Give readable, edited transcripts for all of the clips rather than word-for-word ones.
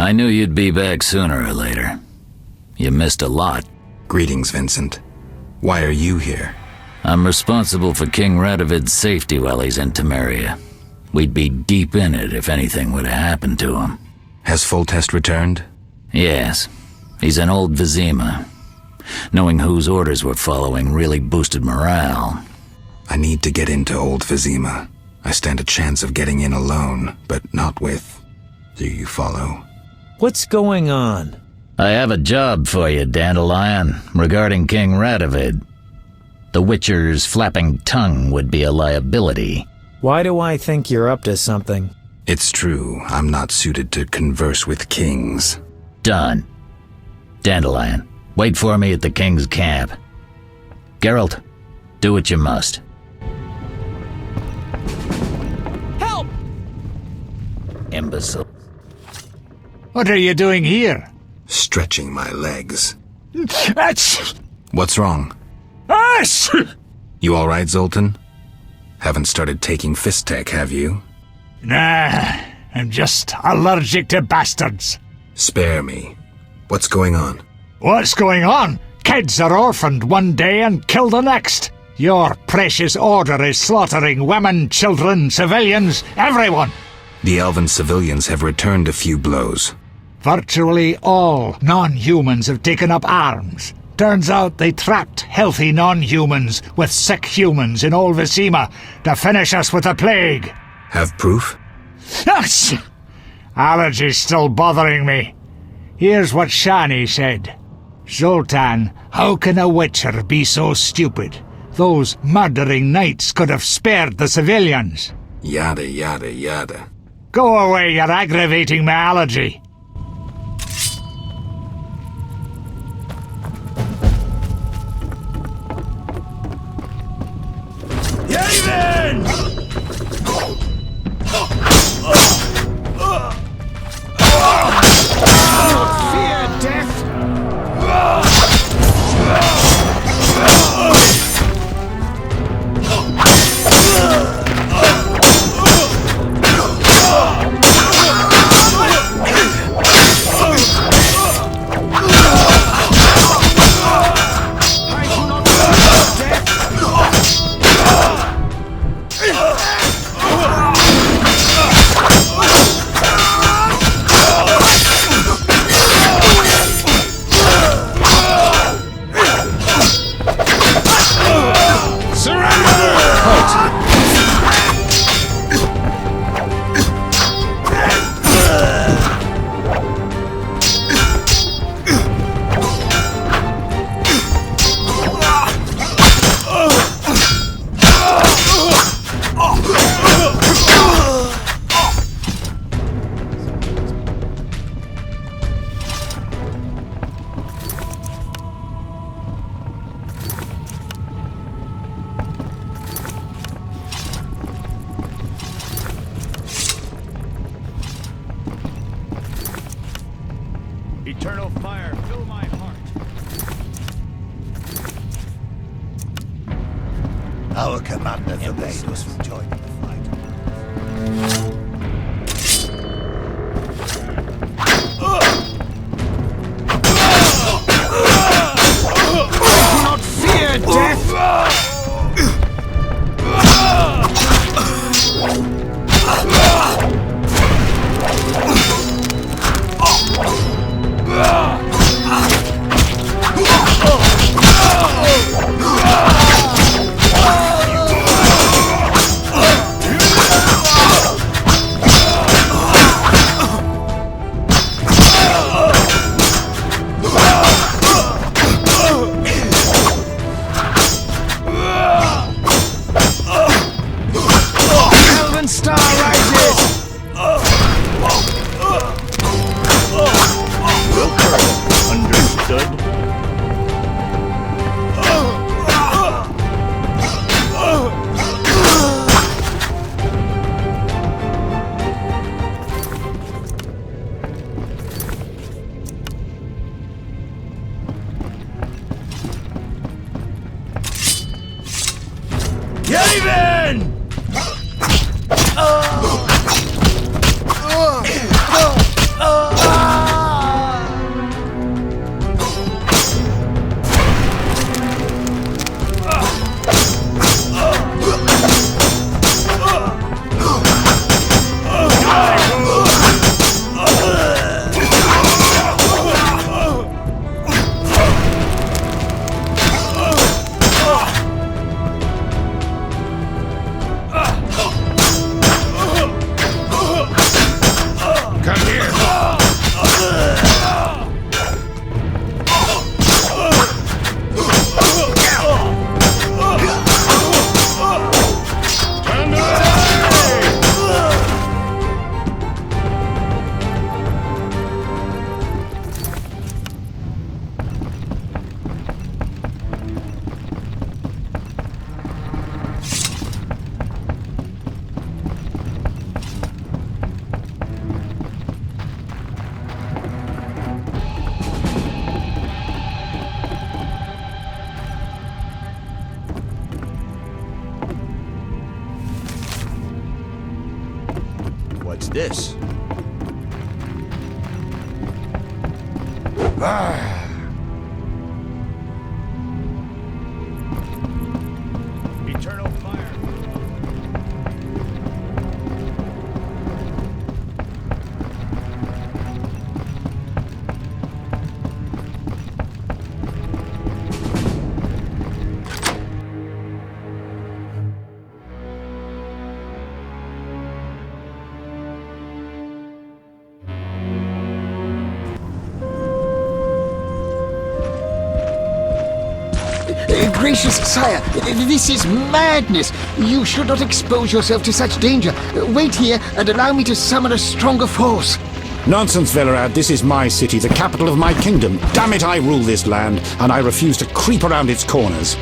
I knew you'd be back sooner or later. You missed a lot. Greetings, Vincent. Why are you here? I'm responsible for King Radovid's safety while he's in Temeria. We'd be deep in it if anything would have happened to him. Has Foltest returned? Yes. He's in old Vizima. Knowing whose orders we're following really boosted morale. I need to get into old Vizima. I stand a chance of getting in alone, but not with... Do you follow? What's going on? I have a job for you, Dandelion, regarding King Radovid. The Witcher's flapping tongue would be a liability. Why do I think you're up to something? It's true, I'm not suited to converse with kings. Done. Dandelion, wait for me at the King's camp. Geralt, do what you must. Help! Imbecile. What are you doing here? Stretching my legs. That's... What's wrong? Us! You alright, Zoltan? Haven't started taking fist tech, have you? Nah, I'm just allergic to bastards. Spare me. What's going on? What's going on? Kids are orphaned one day and killed the next. Your precious order is slaughtering women, children, civilians, everyone. The elven civilians have returned a few blows. Virtually all non-humans have taken up arms. Turns out they trapped healthy non-humans with sick humans in old Vizima to finish us with the plague. Have proof? Yes! Allergy's still bothering me. Here's what Shani said. Zoltan, how can a Witcher be so stupid? Those murdering knights could have spared the civilians. Yada, yada, yada. Go away, you're aggravating my allergy. Eternal fire, fill my heart. Our commander forbade us from joining the fight. Do not fear death! What's this? Eternal fire. Gracious sire, this is madness. You should not expose yourself to such danger. Wait here and allow me to summon a stronger force. Nonsense, Velerad. This is my city, the capital of my kingdom. Damn it, I rule this land, and I refuse to creep around its corners.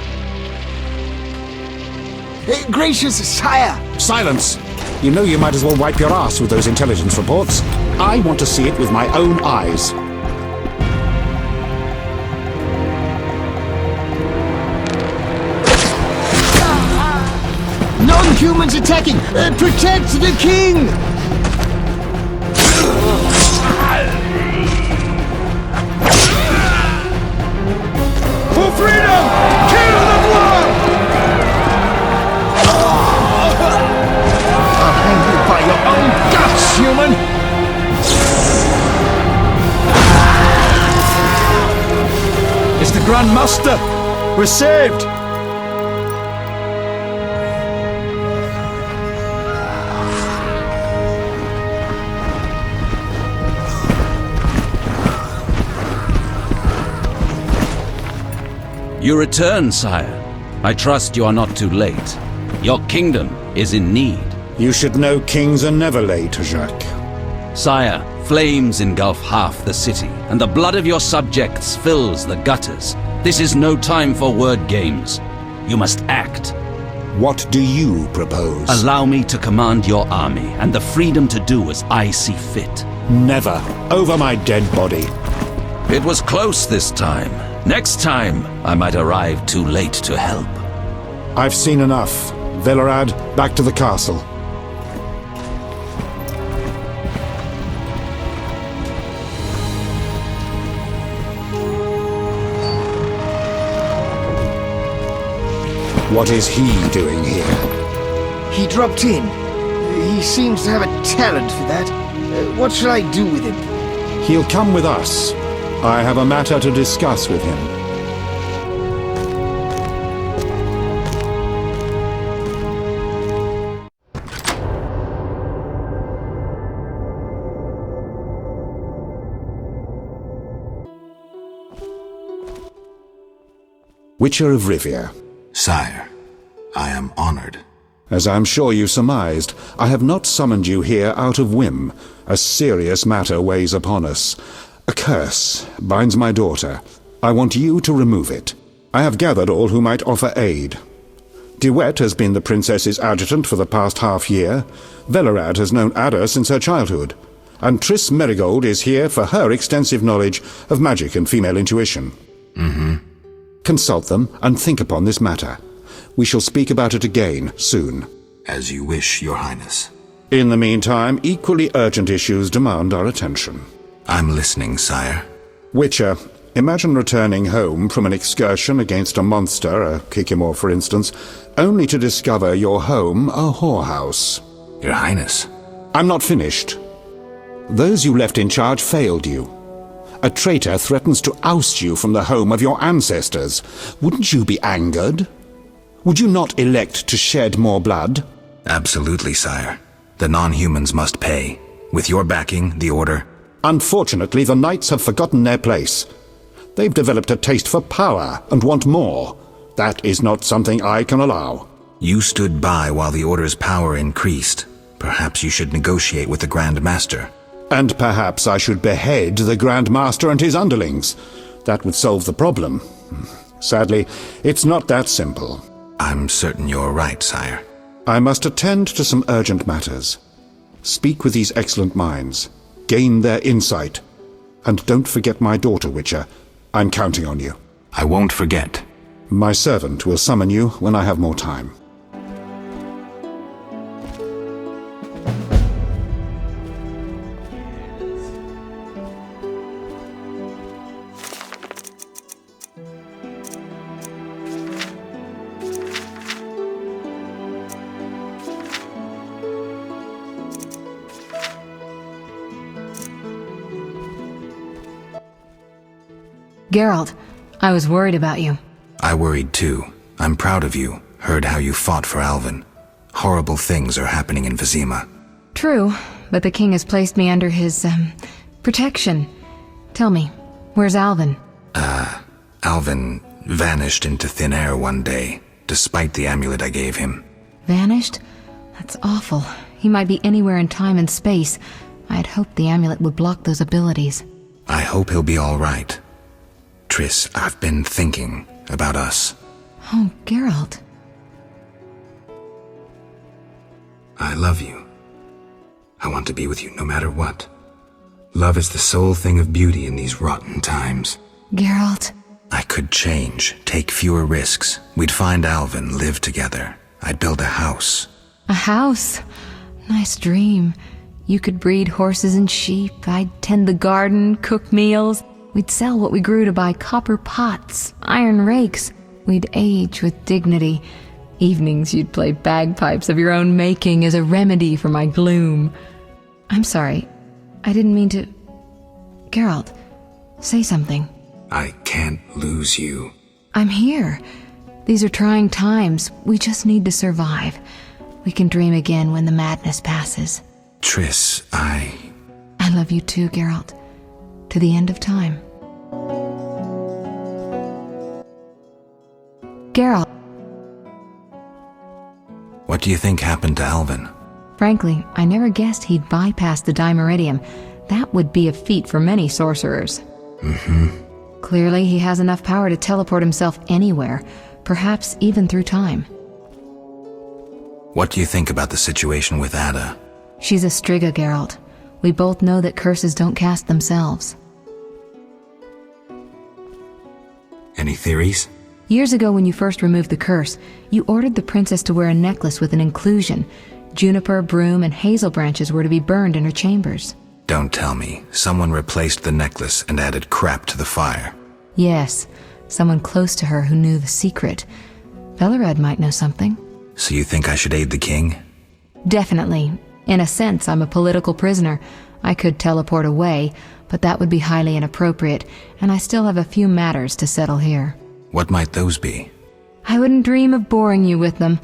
Gracious sire! Silence! You know you might as well wipe your ass with those intelligence reports. I want to see it with my own eyes. Non-humans attacking! Protect the king! For freedom! Kill the blood! I'll hang you by your own guts, human! It's the Grand Master! We're saved! You return, sire. I trust you are not too late. Your kingdom is in need. You should know kings are never late, Jacques. Sire, flames engulf half the city, and the blood of your subjects fills the gutters. This is no time for word games. You must act. What do you propose? Allow me to command your army, and the freedom to do as I see fit. Never. Over my dead body. It was close this time. Next time, I might arrive too late to help. I've seen enough. Velerad, back to the castle. What is he doing here? He dropped in. He seems to have a talent for that. What shall I do with him? He'll come with us. I have a matter to discuss with him. Witcher of Rivia. Sire, I am honored. As I'm sure you surmised, I have not summoned you here out of whim. A serious matter weighs upon us. A curse binds my daughter. I want you to remove it. I have gathered all who might offer aid. DeWitt has been the princess's adjutant for the past half-year. Velerad has known Ada since her childhood. And Triss Merigold is here for her extensive knowledge of magic and female intuition. Consult them and think upon this matter. We shall speak about it again soon. As you wish, Your Highness. In the meantime, equally urgent issues demand our attention. I'm listening, sire. Witcher, imagine returning home from an excursion against a monster, a Kikimor for instance, only to discover your home a whorehouse. Your Highness. I'm not finished. Those you left in charge failed you. A traitor threatens to oust you from the home of your ancestors. Wouldn't you be angered? Would you not elect to shed more blood? Absolutely, sire. The non-humans must pay. With your backing, the Order... Unfortunately, the Knights have forgotten their place. They've developed a taste for power and want more. That is not something I can allow. You stood by while the Order's power increased. Perhaps you should negotiate with the Grand Master. And perhaps I should behead the Grand Master and his underlings. That would solve the problem. Sadly, it's not that simple. I'm certain you're right, sire. I must attend to some urgent matters. Speak with these excellent minds. Gain their insight. And don't forget my daughter, Witcher. I'm counting on you. I won't forget. My servant will summon you when I have more time. Geralt, I was worried about you. I worried too. I'm proud of you. Heard how you fought for Alvin. Horrible things are happening in VESA. True, but the king has placed me under his, protection. Tell me, where's Alvin? Alvin vanished into thin air one day, despite the amulet I gave him. Vanished? That's awful. He might be anywhere in time and space. I had hoped the amulet would block those abilities. I hope he'll be all right. Triss, I've been thinking about us. Oh, Geralt. I love you. I want to be with you no matter what. Love is the sole thing of beauty in these rotten times. Geralt. I could change, take fewer risks. We'd find Alvin, live together. I'd build a house. A house? Nice dream. You could breed horses and sheep. I'd tend the garden, cook meals. We'd sell what we grew to buy copper pots, iron rakes. We'd age with dignity. Evenings you'd play bagpipes of your own making as a remedy for my gloom. I'm sorry. I didn't mean to... Geralt, say something. I can't lose you. I'm here. These are trying times. We just need to survive. We can dream again when the madness passes. Triss, I love you too, Geralt. To the end of time. Geralt. What do you think happened to Alvin? Frankly, I never guessed he'd bypass the Dimeridium. That would be a feat for many sorcerers. Clearly, he has enough power to teleport himself anywhere, perhaps even through time. What do you think about the situation with Ada? She's a Striga, Geralt. We both know that curses don't cast themselves. Any theories? Years ago, when you first removed the curse, you ordered the princess to wear a necklace with an inclusion. Juniper, broom, and hazel branches were to be burned in her chambers. Don't tell me. Someone replaced the necklace and added crap to the fire. Yes, someone close to her who knew the secret. Velorad might know something. So you think I should aid the king? Definitely. In a sense, I'm a political prisoner. I could teleport away, but that would be highly inappropriate, and I still have a few matters to settle here. What might those be? I wouldn't dream of boring you with them.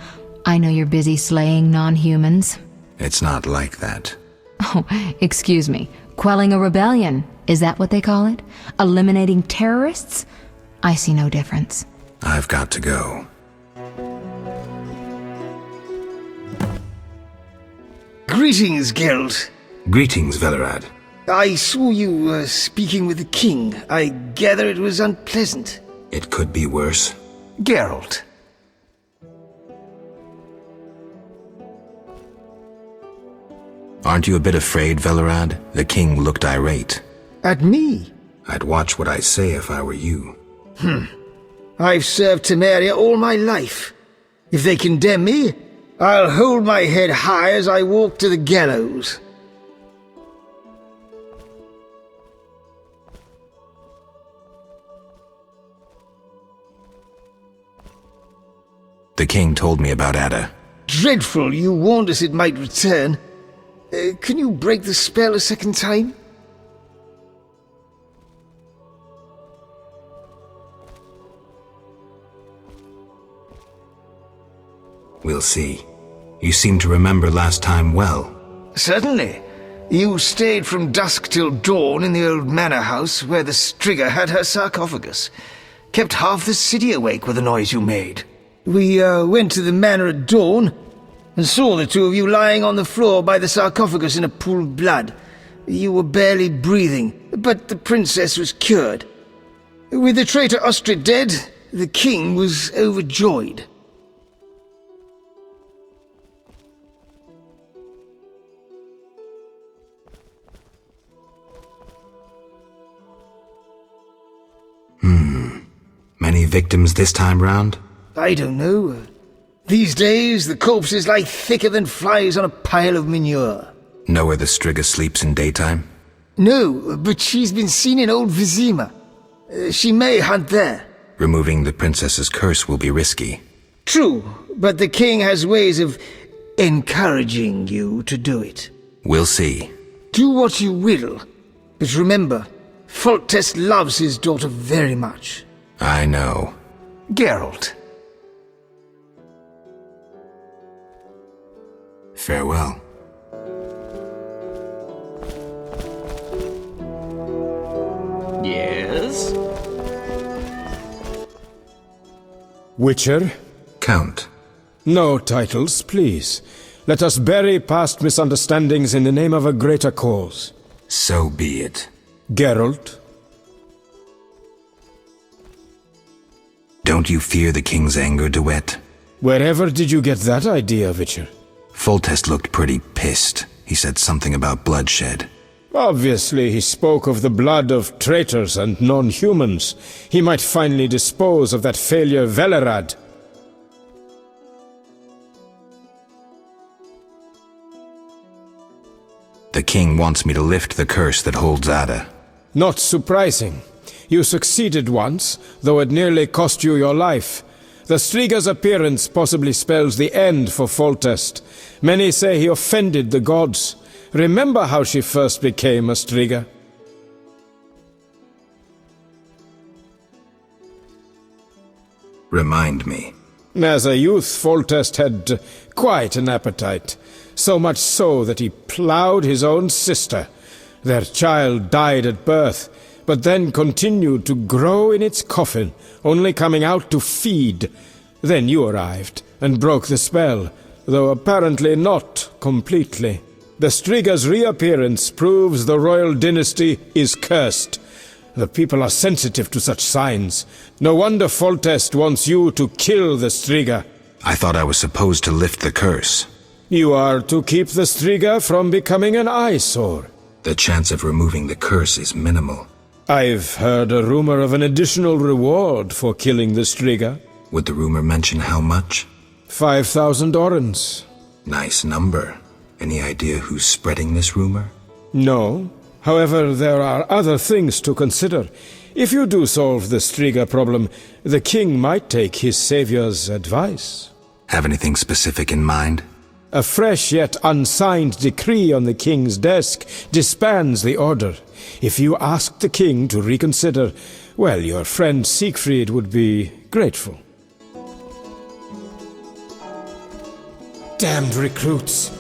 I know you're busy slaying non-humans. It's not like that. Oh, excuse me. Quelling a rebellion. Is that what they call it? Eliminating terrorists? I see no difference. I've got to go. Greetings, Geralt. Greetings, Velorad. I saw you speaking with the king. I gather it was unpleasant. It could be worse. Geralt. Aren't you a bit afraid, Velorad? The king looked irate. At me? I'd watch what I say if I were you. I've served Temeria all my life. If they condemn me, I'll hold my head high as I walk to the gallows. The king told me about Ada. Dreadful, you warned us it might return. Can you break the spell a second time? We'll see. You seem to remember last time well. Certainly. You stayed from dusk till dawn in the old manor house where the Striga had her sarcophagus. Kept half the city awake with the noise you made. We went to the manor at dawn and saw the two of you lying on the floor by the sarcophagus in a pool of blood. You were barely breathing, but the princess was cured. With the traitor Ostrid dead, the king was overjoyed. Many victims this time round? I don't know. These days, the corpses lie thicker than flies on a pile of manure. Know where the Striga sleeps in daytime? No, but she's been seen in old Vizima. She may hunt there. Removing the princess's curse will be risky. True, but the king has ways of encouraging you to do it. We'll see. Do what you will, but remember, Foltest loves his daughter very much. I know. Geralt. Farewell. Yes? Witcher? Count. No titles, please. Let us bury past misunderstandings in the name of a greater cause. So be it. Geralt? Don't you fear the king's anger, Duet? Wherever did you get that idea, Witcher? Foltest looked pretty pissed. He said something about bloodshed. Obviously, he spoke of the blood of traitors and non-humans. He might finally dispose of that failure Velerad. The king wants me to lift the curse that holds Ada. Not surprising. You succeeded once, though it nearly cost you your life. The Striga's appearance possibly spells the end for Foltest. Many say he offended the gods. Remember how she first became a Striga? Remind me. As a youth, Foltest had quite an appetite. So much so that he ploughed his own sister. Their child died at birth, but then continued to grow in its coffin, only coming out to feed. Then you arrived, and broke the spell, though apparently not completely. The Striga's reappearance proves the royal dynasty is cursed. The people are sensitive to such signs. No wonder Foltest wants you to kill the Striga. I thought I was supposed to lift the curse. You are to keep the Striga from becoming an eyesore. The chance of removing the curse is minimal. I've heard a rumor of an additional reward for killing the Striga. Would the rumor mention how much? 5,000 orens. Nice number. Any idea who's spreading this rumor? No. However, there are other things to consider. If you do solve the Striga problem, the king might take his savior's advice. Have anything specific in mind? A fresh yet unsigned decree on the king's desk disbands the order. If you ask the king to reconsider, well, your friend Siegfried would be grateful. Damned recruits!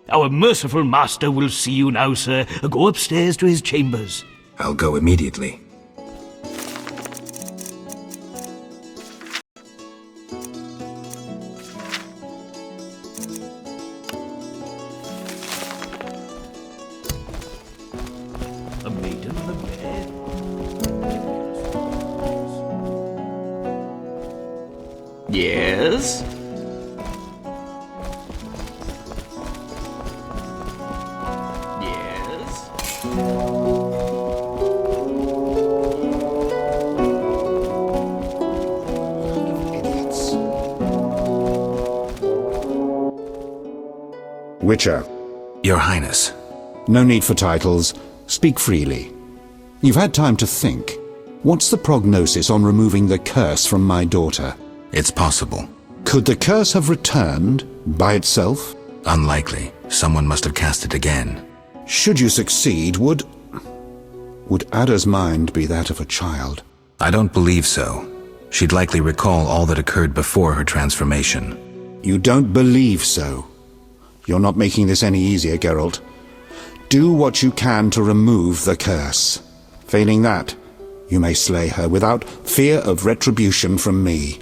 Our merciful master will see you now, sir. Go upstairs to his chambers. I'll go immediately. A maiden in the bed. Yes? Witcher. Your Highness. No need for titles. Speak freely. You've had time to think. What's the prognosis on removing the curse from my daughter? It's possible. Could the curse have returned by itself? Unlikely. Someone must have cast it again. Should you succeed, would Ada's mind be that of a child? I don't believe so. She'd likely recall all that occurred before her transformation. You don't believe so? You're not making this any easier, Geralt. Do what you can to remove the curse. Failing that, you may slay her without fear of retribution from me.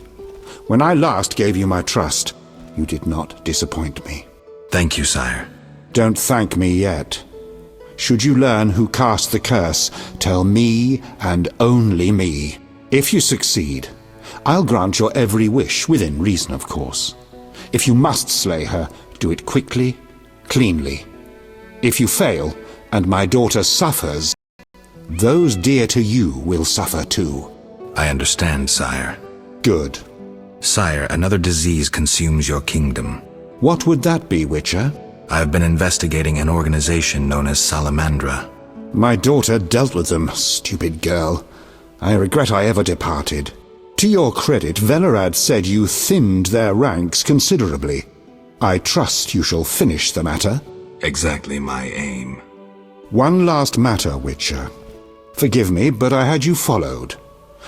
When I last gave you my trust, you did not disappoint me. Thank you, sire. Don't thank me yet. Should you learn who cast the curse, tell me and only me. If you succeed, I'll grant your every wish, within reason, of course. If you must slay her, do it quickly, cleanly. If you fail, and my daughter suffers, those dear to you will suffer too. I understand, sire. Good. Sire, another disease consumes your kingdom. What would that be, Witcher? I've been investigating an organization known as Salamandra. My daughter dealt with them, stupid girl. I regret I ever departed. To your credit, Velerad said you thinned their ranks considerably. I trust you shall finish the matter. Exactly my aim. One last matter, Witcher. Forgive me, but I had you followed.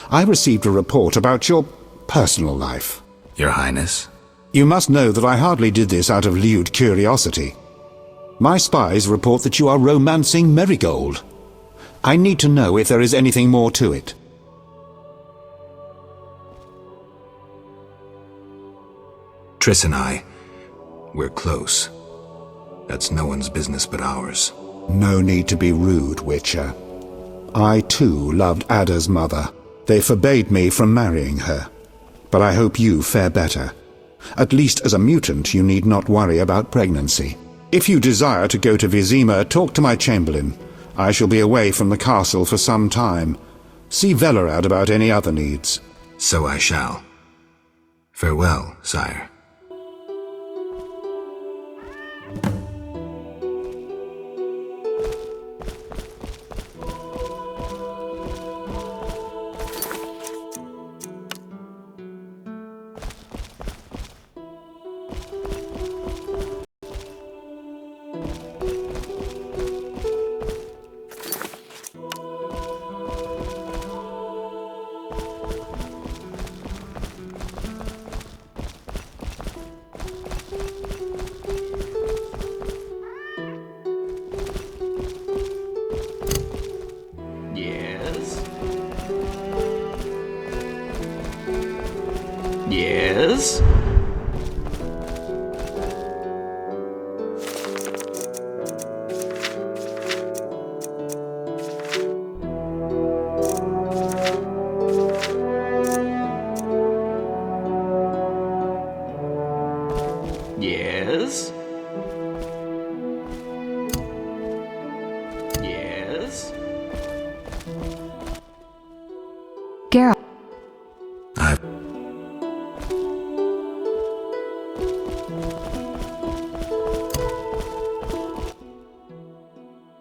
I received a report about your personal life. Your Highness? You must know that I hardly did this out of lewd curiosity. My spies report that you are romancing Marigold. I need to know if there is anything more to it. Triss and I, we're close. That's no one's business but ours. No need to be rude, Witcher. I, too, loved Ada's mother. They forbade me from marrying her. But I hope you fare better. At least as a mutant, you need not worry about pregnancy. If you desire to go to Vizima, talk to my chamberlain. I shall be away from the castle for some time. See Velerad about any other needs. So I shall. Farewell, sire. Yes? Yes? Yes? Geralt.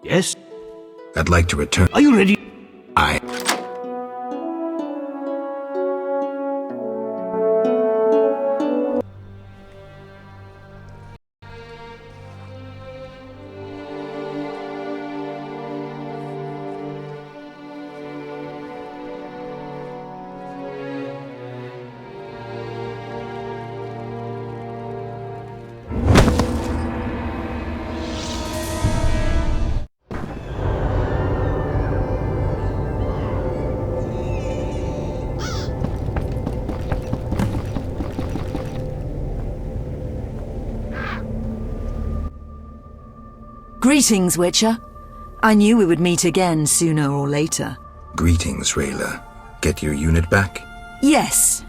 Yes? I'd like to return. Are you ready? Greetings, Witcher. I knew we would meet again sooner or later. Greetings, Rayla. Get your unit back? Yes.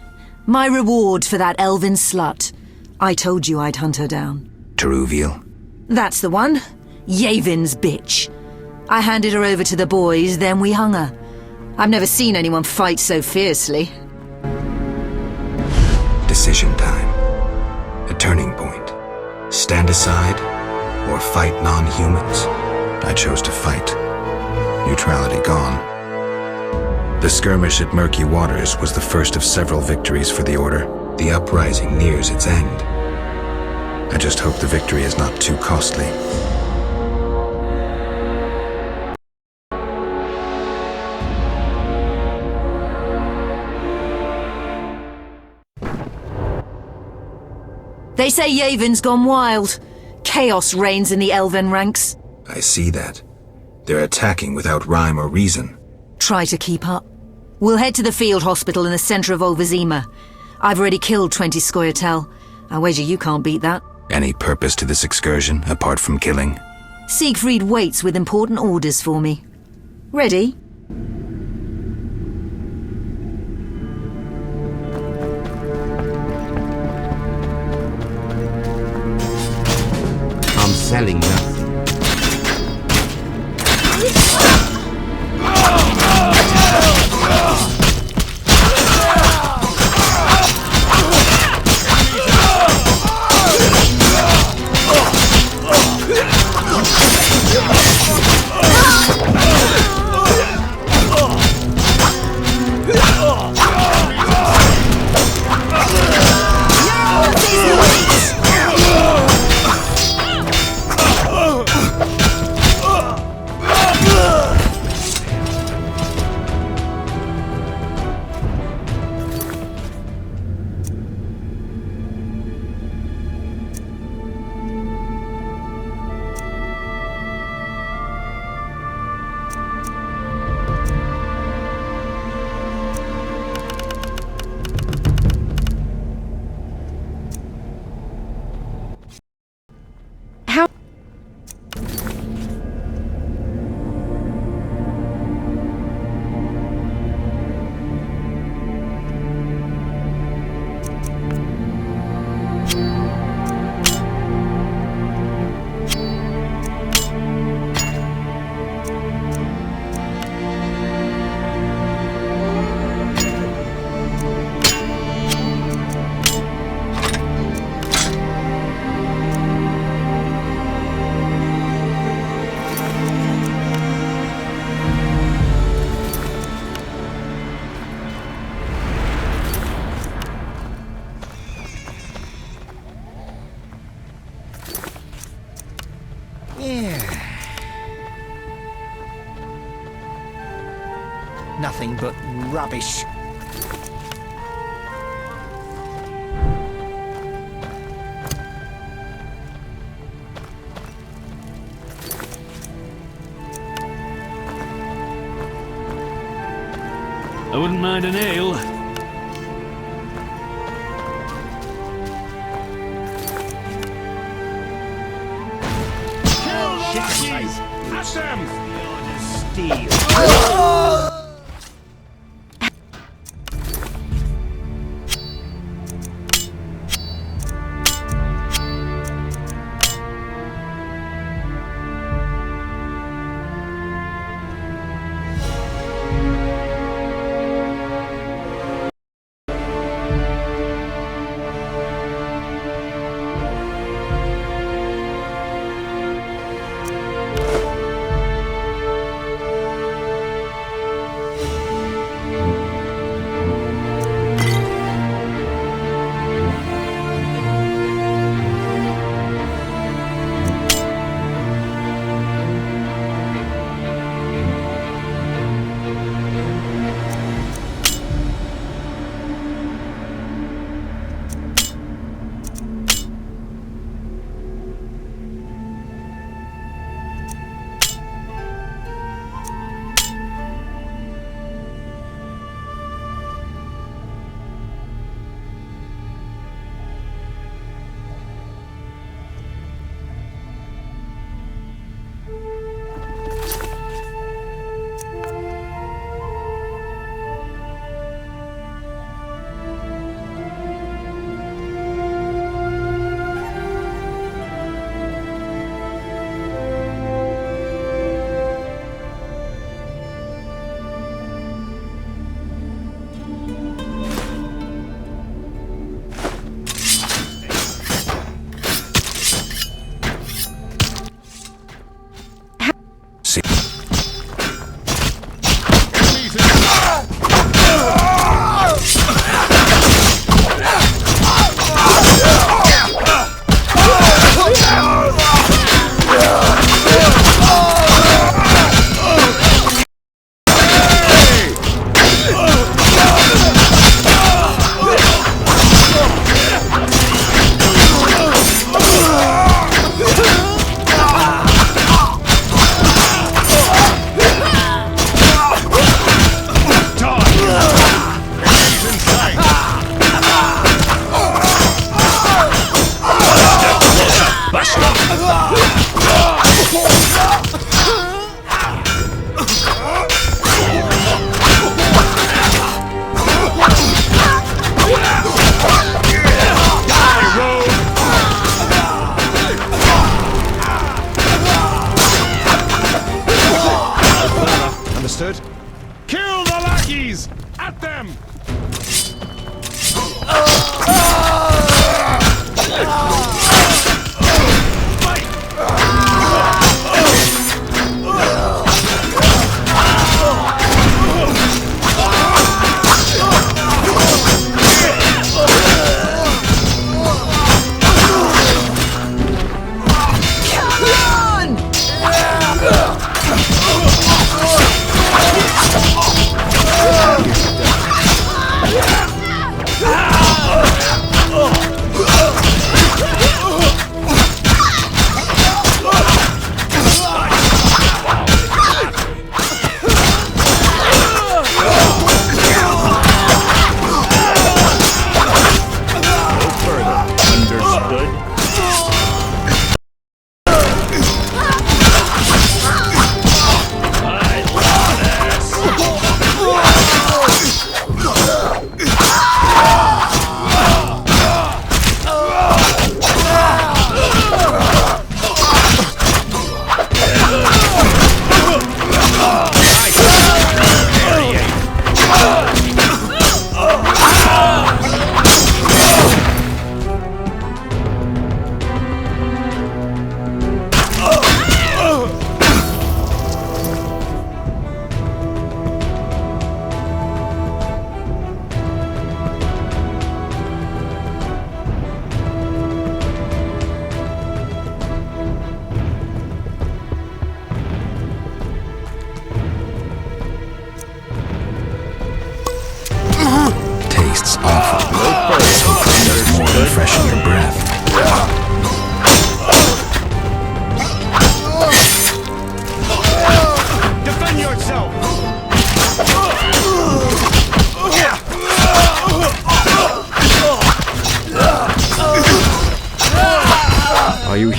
My reward for that elven slut. I told you I'd hunt her down. Teruviel? That's the one. Yavin's bitch. I handed her over to the boys, then we hung her. I've never seen anyone fight so fiercely. Decision time. A turning point. Stand aside or fight non-humans. I chose to fight. Neutrality gone. The skirmish at Murky Waters was the first of several victories for the Order. The uprising nears its end. I just hope the victory is not too costly. They say Yavin's gone wild. Chaos reigns in the elven ranks. I see that. They're attacking without rhyme or reason. Try to keep up. We'll head to the field hospital in the center of Old Vizima. I've already killed 20 Scoia'tael. I wager you can't beat that. Any purpose to this excursion, apart from killing? Siegfried waits with important orders for me. Ready? I'm selling nothing. nothing but rubbish. I wouldn't mind an ale. Kill the lackeys! At them!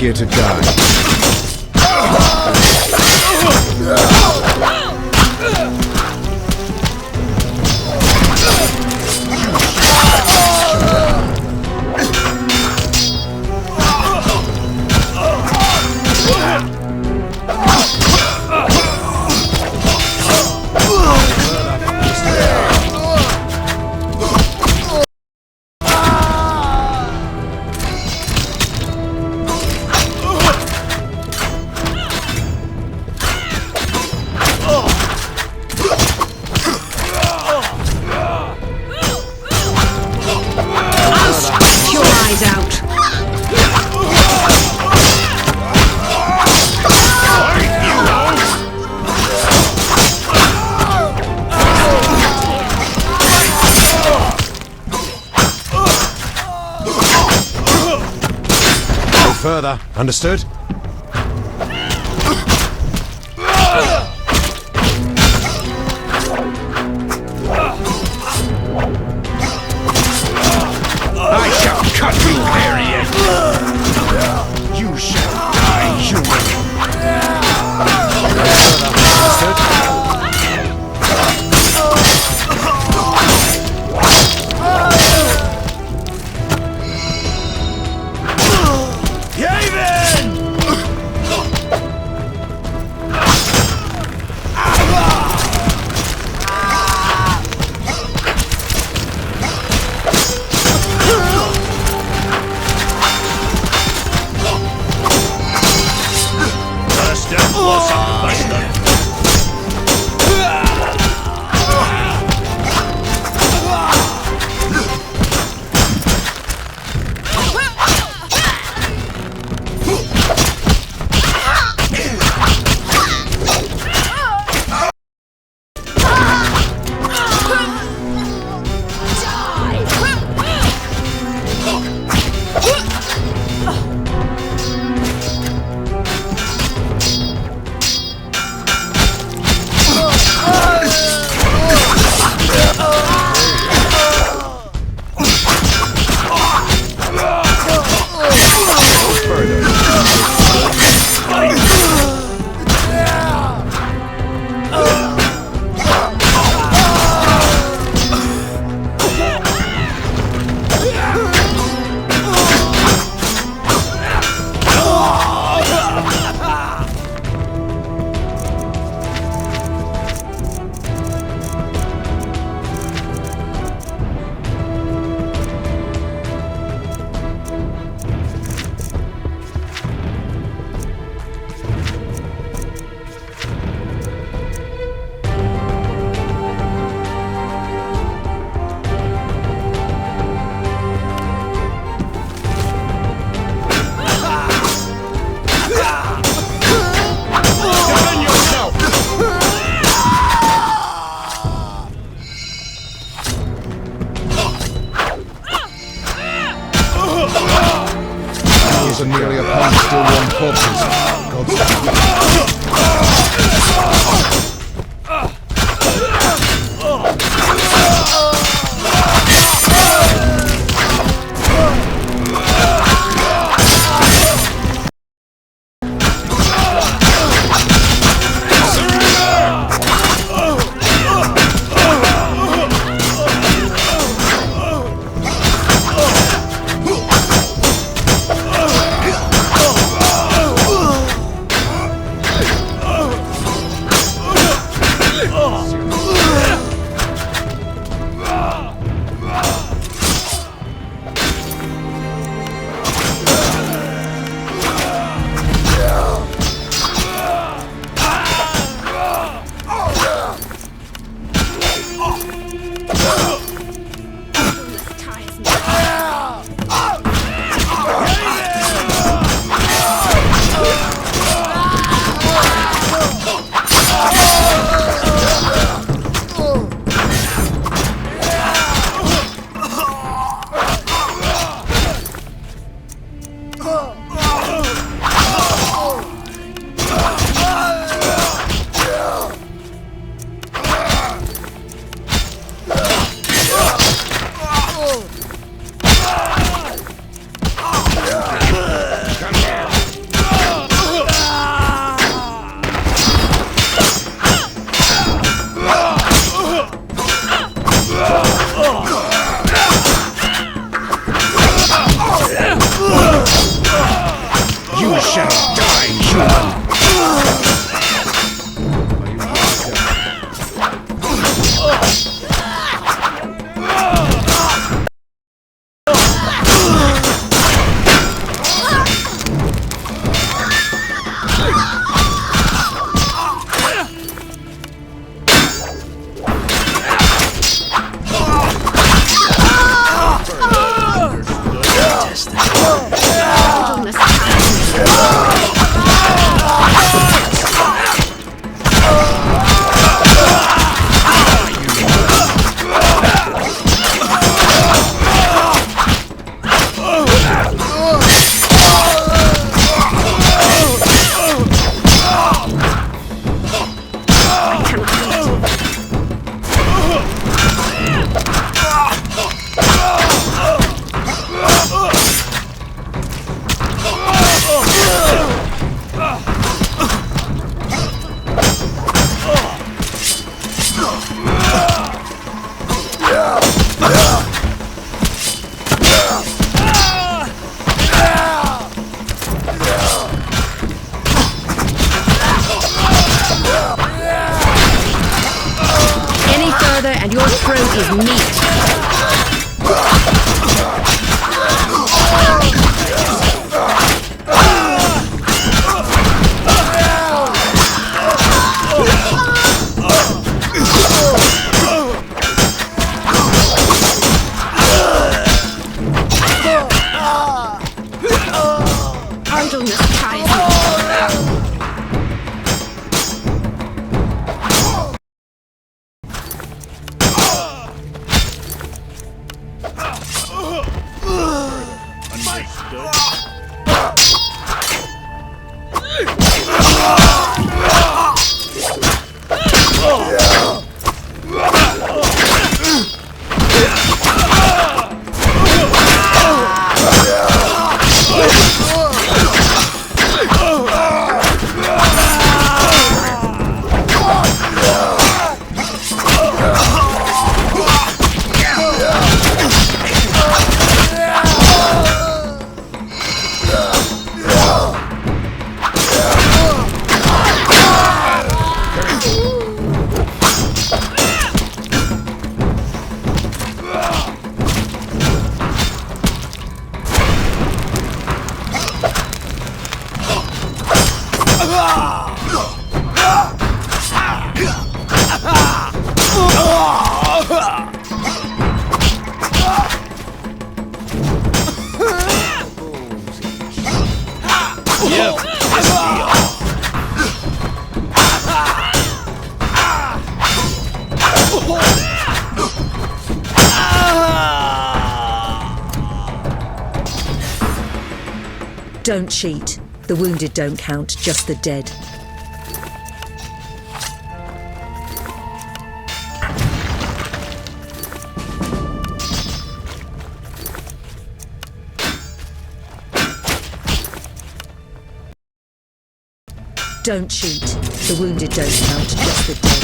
here to die. Further, understood? I shall cut you, Harriet! You shall die, human! And nearly upon still warm corpses. God's Don't cheat. The wounded don't count, just the dead. Don't cheat. The wounded don't count, just the dead.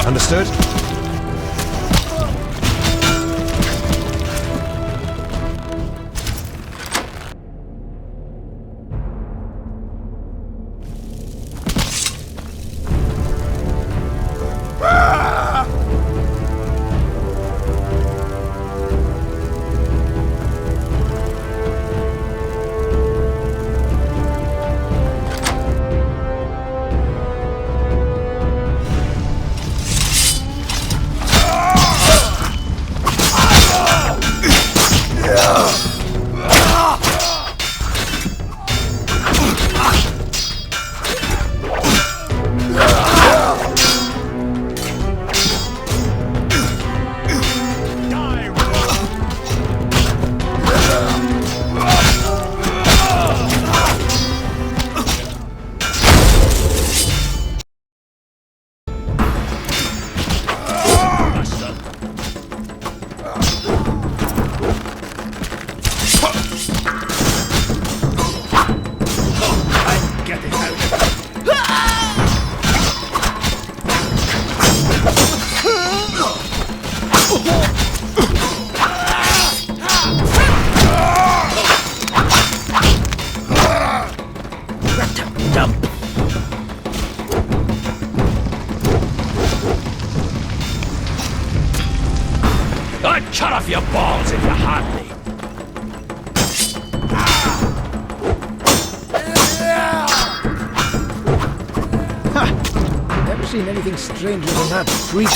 Understood? I'd cut off your balls if you harmed me. Ha! Never seen anything stranger than that freak.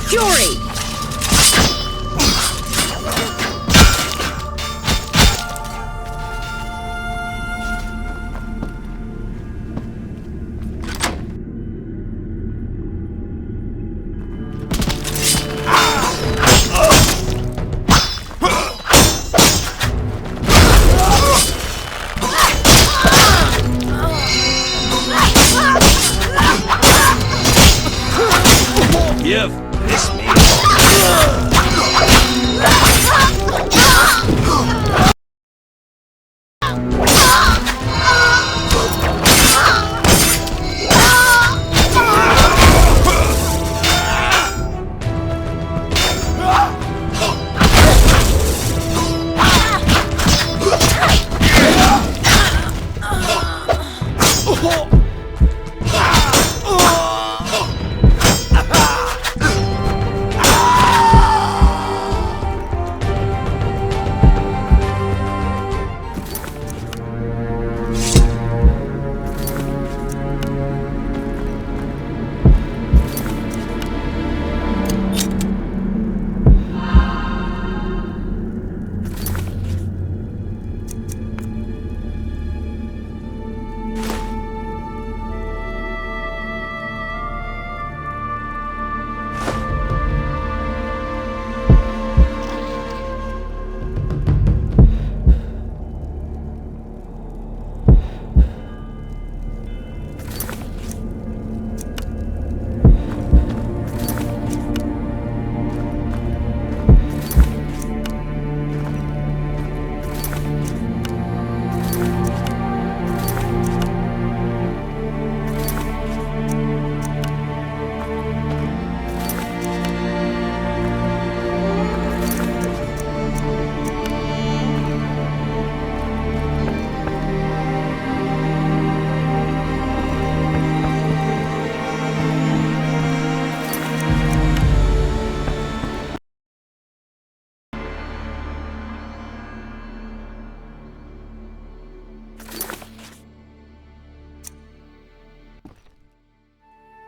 Fury! Give this me.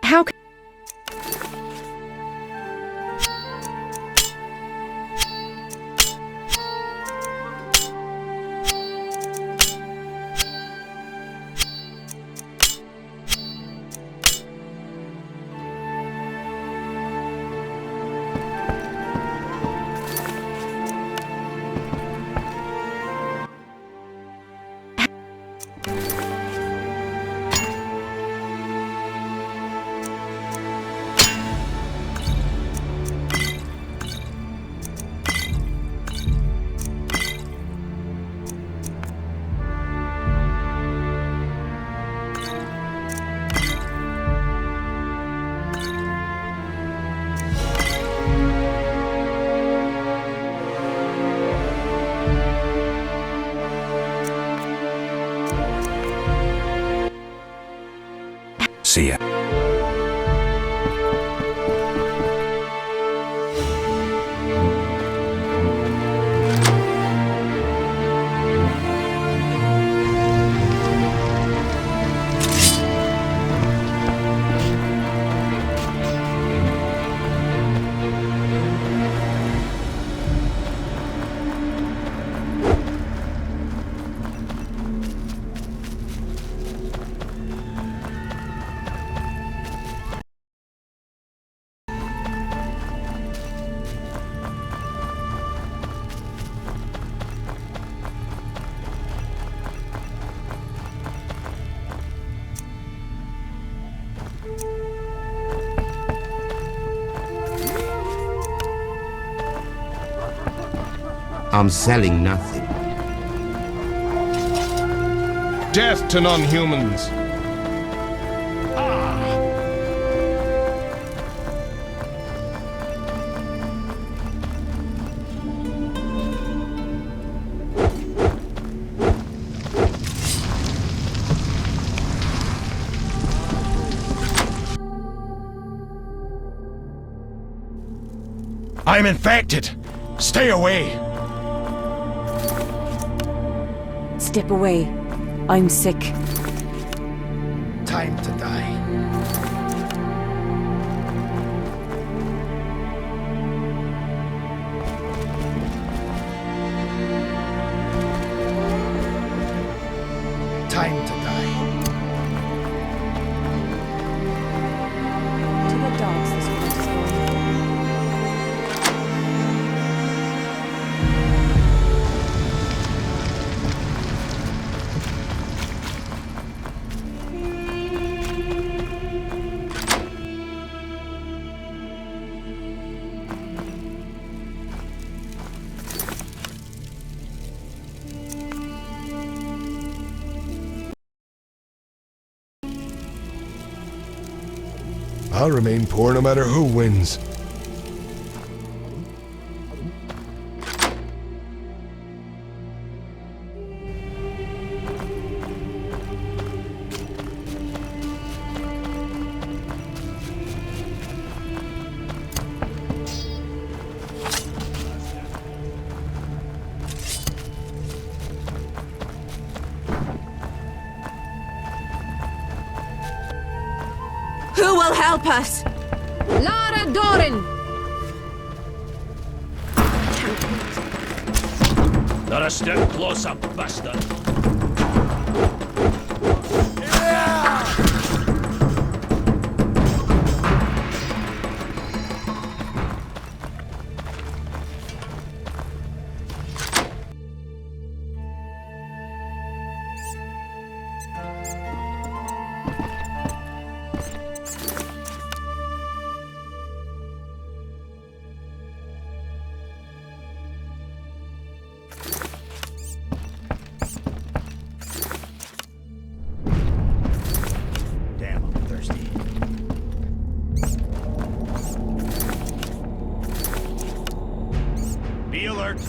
How c- See ya. I'm selling nothing. Death to non-humans. I'm infected. Stay away. Step away. I'm sick. Time to die. I'll remain poor no matter who wins. Who will help us? Lara Doran! Not a step closer, bastard. Be alert.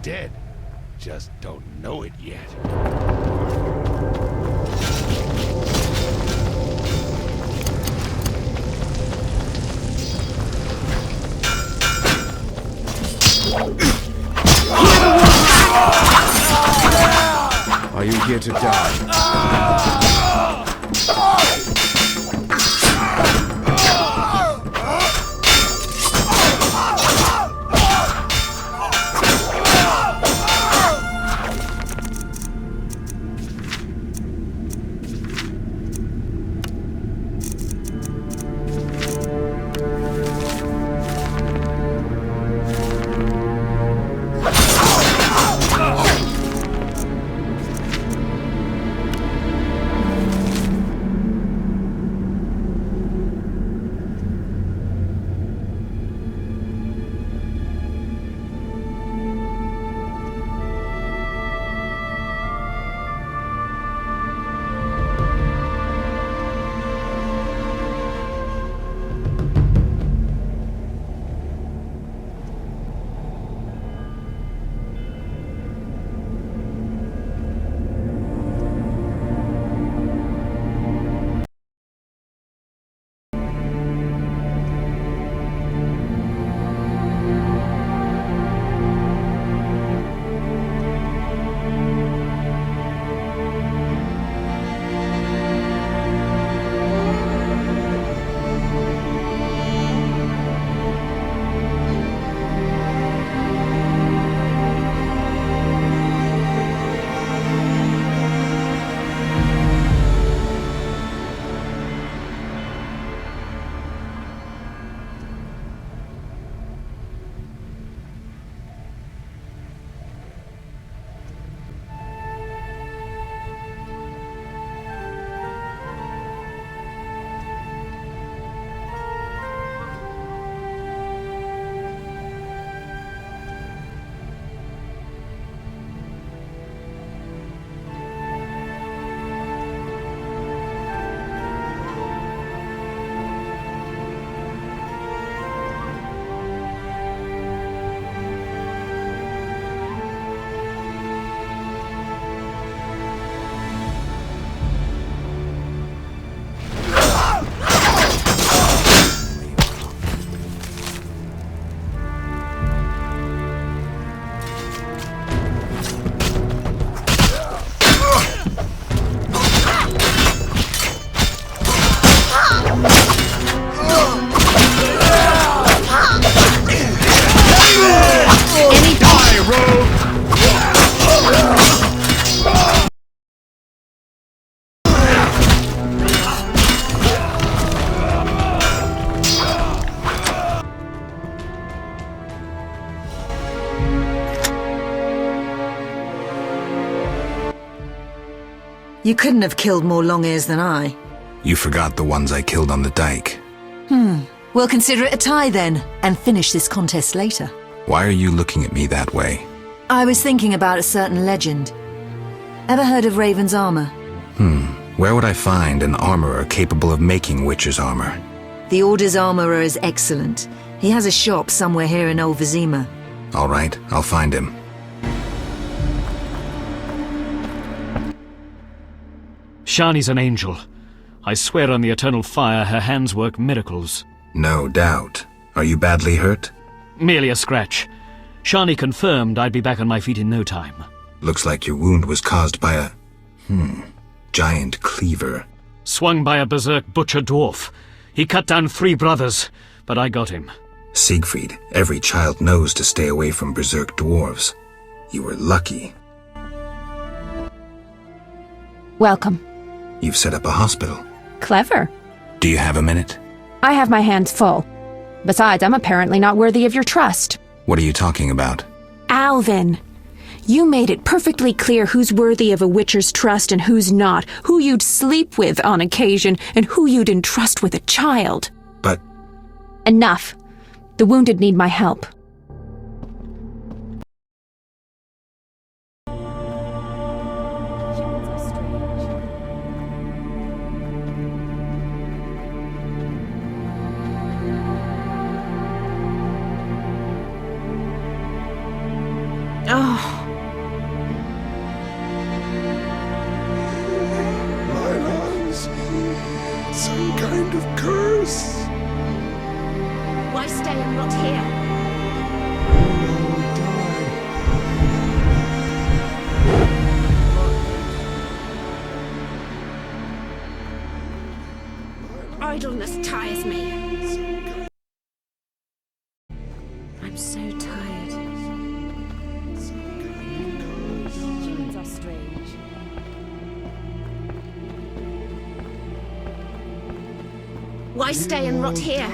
Dead. Just don't know it yet. Are you here to die? You couldn't have killed more long-ears than I. You forgot the ones I killed on the dike. We'll consider it a tie then, and finish this contest later. Why are you looking at me that way? I was thinking about a certain legend. Ever heard of Raven's armor? Where would I find an armorer capable of making Witcher's armor? The Order's armorer is excellent. He has a shop somewhere here in Old Vizima. All right, I'll find him. Shani's an angel. I swear on the eternal fire her hands work miracles. No doubt. Are you badly hurt? Merely a scratch. Shani confirmed I'd be back on my feet in no time. Looks like your wound was caused by a... giant cleaver. Swung by a berserk butcher dwarf. He cut down 3 brothers, but I got him. Siegfried, every child knows to stay away from berserk dwarves. You were lucky. Welcome. You've set up a hospital. Clever. Do you have a minute? I have my hands full. Besides, I'm apparently not worthy of your trust. What are you talking about? Alvin, you made it perfectly clear who's worthy of a Witcher's trust and who's not, who you'd sleep with on occasion, and who you'd entrust with a child. But... Enough. The wounded need my help. Some kind of curse. Why stay and rot here? Idleness tires me. I'm so tired. Humans are strange. Why stay and rot here?